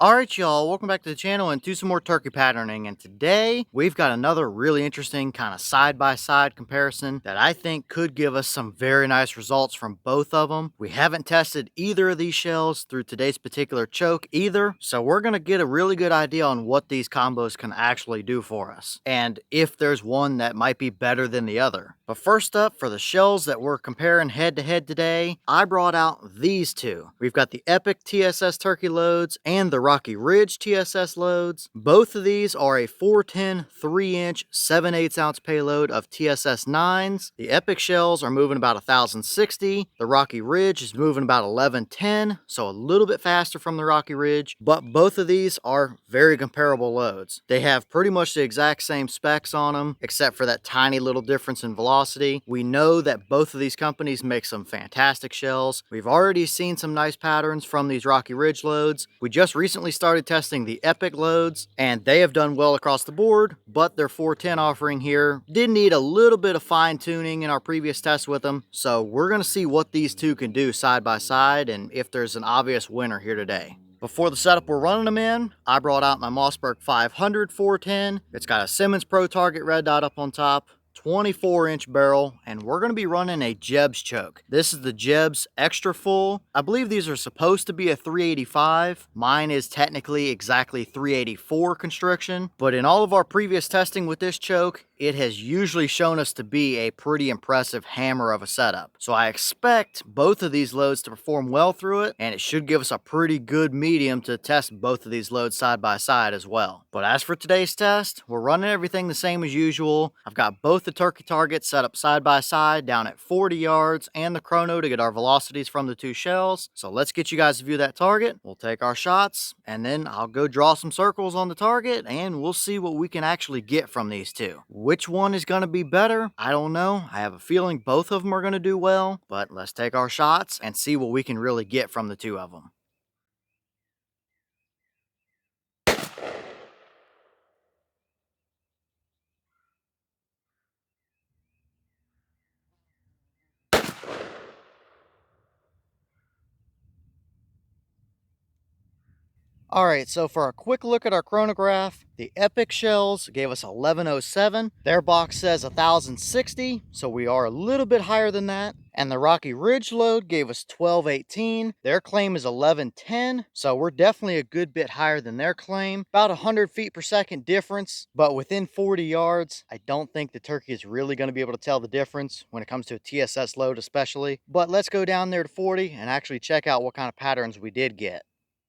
Alright y'all, welcome back to the channel and to some more turkey patterning, and today we've got another really interesting kind of side-by-side comparison that I think could give us some very nice results from both of them. We haven't tested either of these shells through today's particular choke either, so we're going to get a really good idea on what these combos can actually do for us, and if there's one that might be better than the other. But first up, for the shells that we're comparing head-to-head today, I brought out these two. We've got the Epic TSS turkey loads and the Rocky Ridge TSS loads. Both of these are a 410 3-inch 7/8 ounce payload of TSS 9s. The Epic shells are moving about 1060. The Rocky Ridge is moving about 1110, so a little bit faster from the Rocky Ridge, but both of these are very comparable loads. They have pretty much the exact same specs on them, except for that tiny little difference in velocity. We know that both of these companies make some fantastic shells. We've already seen some nice patterns from these Rocky Ridge loads. We just recently started testing the Epic loads, and they have done well across the board, but their 410 offering here did need a little bit of fine tuning in our previous tests with them, so we're going to see what these two can do side by side and if there's an obvious winner here today. Before the setup we're running them in, I brought out my Mossberg 500 410. It's got a Simmons Pro Target red dot up on top, 24-inch barrel, and we're going to be running a Jebs choke. This is the Jebs Extra Full. I believe these are supposed to be a 385. Mine is technically exactly 384 constriction, but in all of our previous testing with this choke, it has usually shown us to be a pretty impressive hammer of a setup. So I expect both of these loads to perform well through it, and it should give us a pretty good medium to test both of these loads side by side as well. But as for today's test, we're running everything the same as usual. I've got both the turkey targets set up side by side down at 40 yards and the chrono to get our velocities from the two shells. So let's get you guys to view that target. We'll take our shots, and then I'll go draw some circles on the target, and we'll see what we can actually get from these two. Which one is going to be better? I don't know. I have a feeling both of them are going to do well, but let's take our shots and see what we can really get from the two of them. Alright, so for a quick look at our chronograph, the Epic shells gave us 1107. Their box says 1060, so we are a little bit higher than that. And the Rocky Ridge load gave us 1218. Their claim is 1110, so we're definitely a good bit higher than their claim. About 100 feet per second difference, but within 40 yards, I don't think the turkey is really going to be able to tell the difference when it comes to a TSS load especially. But let's go down there to 40 and actually check out what kind of patterns we did get.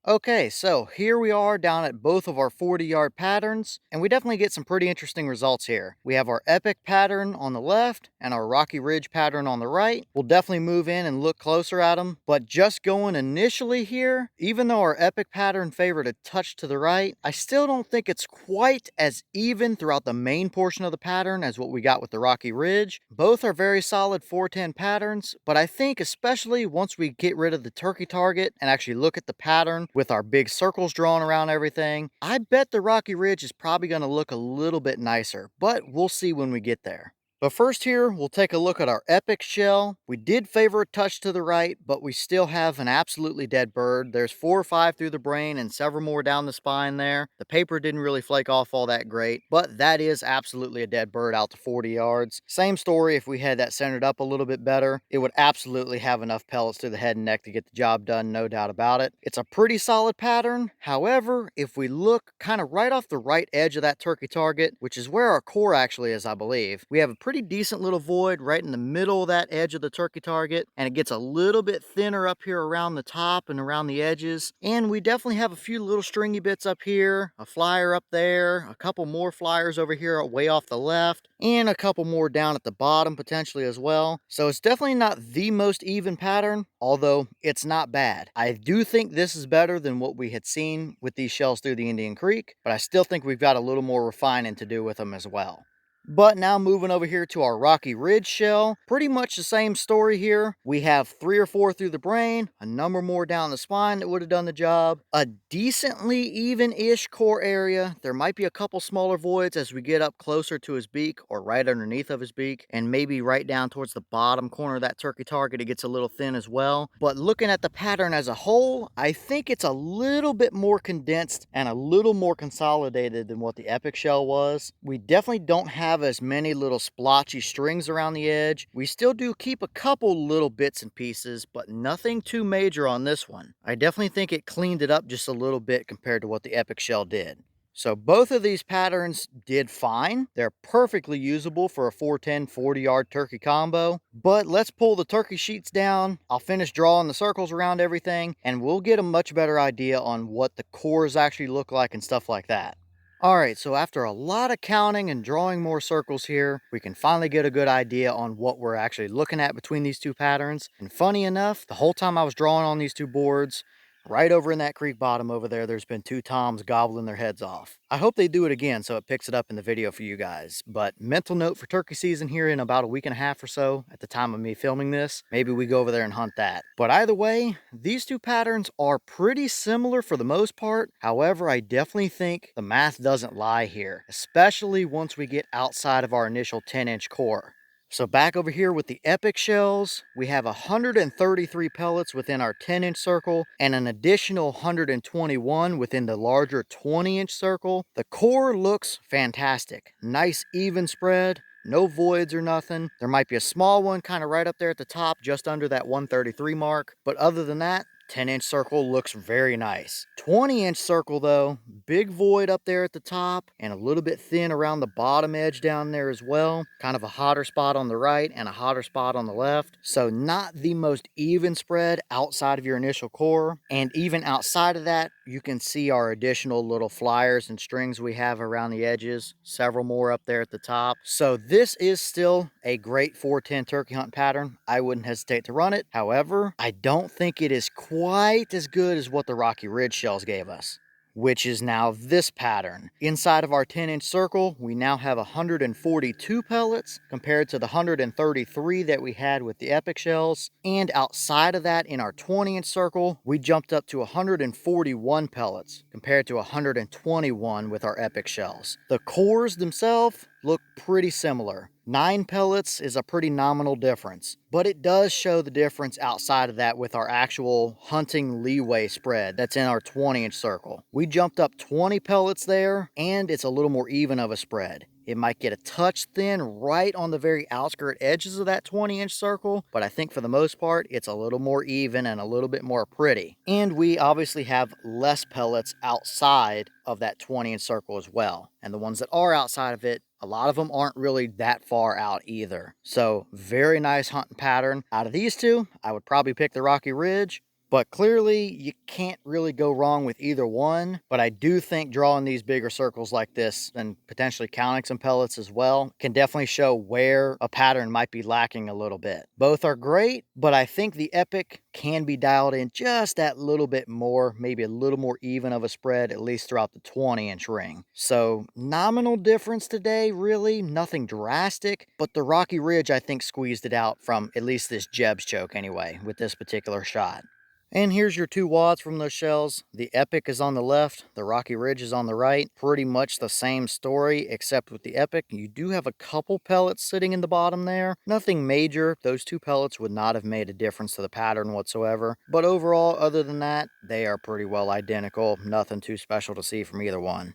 Okay, so here we are down at both of our 40-yard patterns, and we definitely get some pretty interesting results here. We have our Epic pattern on the left and our Rocky Ridge pattern on the right. We'll definitely move in and look closer at them, but just going initially here, even though our Epic pattern favored a touch to the right, I still don't think it's quite as even throughout the main portion of the pattern as what we got with the Rocky Ridge. Both are very solid 410 patterns, but I think especially once we get rid of the turkey target and actually look at the pattern with our big circles drawn around everything, I bet the Rocky Ridge is probably going to look a little bit nicer, but we'll see when we get there. But first here, we'll take a look at our Epic shell. We did favor a touch to the right, but we still have an absolutely dead bird. There's 4 or 5 through the brain and several more down the spine there. The paper didn't really flake off all that great, but that is absolutely a dead bird out to 40 yards. Same story if we had that centered up a little bit better. It would absolutely have enough pellets to the head and neck to get the job done, no doubt about it. It's a pretty solid pattern. However, if we look kind of right off the right edge of that turkey target, which is where our core actually is, I believe, we have a pretty decent little void right in the middle of that edge of the turkey target, and it gets a little bit thinner up here around the top and around the edges, and we definitely have a few little stringy bits up here, a flyer up there, a couple more flyers over here way off the left, and a couple more down at the bottom potentially as well. So it's definitely not the most even pattern, although it's not bad. I do think this is better than what we had seen with these shells through the Indian Creek, but I still think we've got a little more refining to do with them as well. But now moving over here to our Rocky Ridge shell, pretty much the same story here. We have 3 or 4 through the brain, a number more down the spine that would have done the job, a decently even-ish core area. There might be a couple smaller voids as we get up closer to his beak or right underneath of his beak, and maybe right down towards the bottom corner of that turkey target, it gets a little thin as well. But looking at the pattern as a whole, I think it's a little bit more condensed and a little more consolidated than what the Epic shell was. We definitely don't have as many little splotchy strings around the edge. We still do keep a couple little bits and pieces, but nothing too major on this one. I definitely think it cleaned it up just a little bit compared to what the Epic shell did. So both of these patterns did fine. They're perfectly usable for a 410 40-yard turkey combo. But let's pull the turkey sheets down. I'll finish drawing the circles around everything, and we'll get a much better idea on what the cores actually look like and stuff like that. Alright, so after a lot of counting and drawing more circles here, we can finally get a good idea on what we're actually looking at between these two patterns. And funny enough, the whole time I was drawing on these two boards, right over in that creek bottom over there, there's been 2 toms gobbling their heads off. I hope they do it again so it picks it up in the video for you guys. But mental note for turkey season here in about a week and a half or so at the time of me filming this. Maybe we go over there and hunt that. But either way, these two patterns are pretty similar for the most part. However, I definitely think the math doesn't lie here, especially once we get outside of our initial 10-inch core. So back over here with the Epic shells, we have 133 pellets within our 10-inch circle and an additional 121 within the larger 20-inch circle. The core looks fantastic. Nice even spread. No voids or nothing. There might be a small one kind of right up there at the top, just under that 133 mark. But other than that, 10-inch circle looks very nice. 20-inch circle though, big void up there at the top and a little bit thin around the bottom edge down there as well. Kind of a hotter spot on the right and a hotter spot on the left. So not the most even spread outside of your initial core. And even outside of that, you can see our additional little flyers and strings we have around the edges. Several more up there at the top. So this is still a great 410 turkey hunt pattern. I wouldn't hesitate to run it. However, I don't think it is quite as good as what the Rocky Ridge shells gave us, which is now this pattern. Inside of our 10-inch circle, we now have 142 pellets compared to the 133 that we had with the Epic shells. And outside of that, in our 20-inch circle, we jumped up to 141 pellets compared to 121 with our Epic shells. The cores themselves look pretty similar. 9 pellets is a pretty nominal difference, but it does show the difference outside of that with our actual hunting leeway spread that's in our 20-inch circle. We jumped up 20 pellets there, and it's a little more even of a spread. It might get a touch thin right on the very outskirt edges of that 20-inch circle, but I think for the most part, it's a little more even and a little bit more pretty. And we obviously have less pellets outside of that 20-inch circle as well. And the ones that are outside of it, a lot of them aren't really that far out either. So very nice hunting pattern. Out of these two, I would probably pick the Rocky Ridge. But clearly, you can't really go wrong with either one. But I do think drawing these bigger circles like this and potentially counting some pellets as well can definitely show where a pattern might be lacking a little bit. Both are great, but I think the Epic can be dialed in just that little bit more, maybe a little more even of a spread, at least throughout the 20-inch ring. So nominal difference today, really, nothing drastic, but the Rocky Ridge, I think, squeezed it out from at least this Jebs choke anyway, with this particular shot. And here's your 2 wads from those shells. The Epic is on the left, the Rocky Ridge is on the right. Pretty much the same story, except with the Epic, you do have a couple pellets sitting in the bottom there. Nothing major. Those 2 pellets would not have made a difference to the pattern whatsoever. But overall, other than that, they are pretty well identical. Nothing too special to see from either one.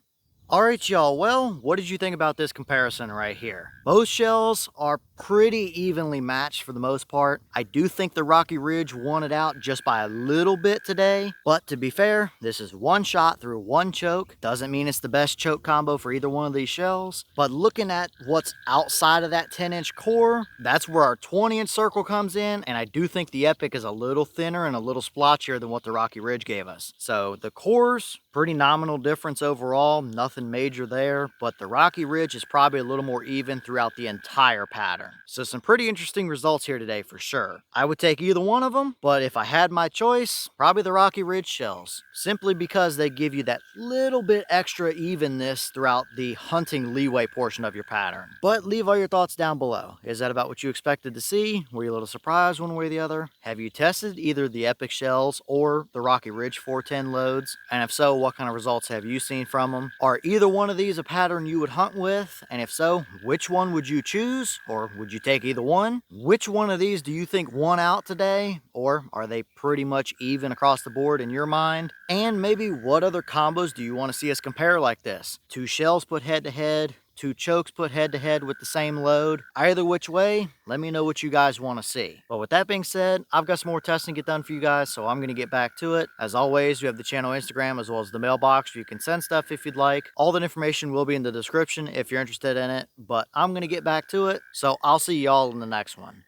Alright y'all, well, what did you think about this comparison right here? Both shells are pretty evenly matched for the most part. I do think the Rocky Ridge won it out just by a little bit today, but to be fair, this is one shot through one choke. Doesn't mean it's the best choke combo for either one of these shells, but looking at what's outside of that 10-inch core, that's where our 20-inch circle comes in, and I do think the Epic is a little thinner and a little splotchier than what the Rocky Ridge gave us. So the cores, pretty nominal difference overall, nothing nothing major there, but the Rocky Ridge is probably a little more even throughout the entire pattern. So some pretty interesting results here today for sure. I would take either one of them, but if I had my choice, probably the Rocky Ridge shells, simply because they give you that little bit extra evenness throughout the hunting leeway portion of your pattern. But leave all your thoughts down below. Is that about what you expected to see? Were you a little surprised one way or the other? Have you tested either the Epic shells or the Rocky Ridge 410 loads? And if so, what kind of results have you seen from them? Are either one of these a pattern you would hunt with? And if so, which one would you choose? Or would you take either one? Which one of these do you think won out today? Or are they pretty much even across the board in your mind? And maybe what other combos do you want to see us compare like this? 2 shells put head to head, 2 chokes put head to head with the same load. Either which way, let me know what you guys want to see. But with that being said, I've got some more testing to get done for you guys, so I'm going to get back to it. As always, you have the channel Instagram as well as the mailbox where you can send stuff if you'd like. All that information will be in the description if you're interested in it, but I'm going to get back to it, so I'll see y'all in the next one.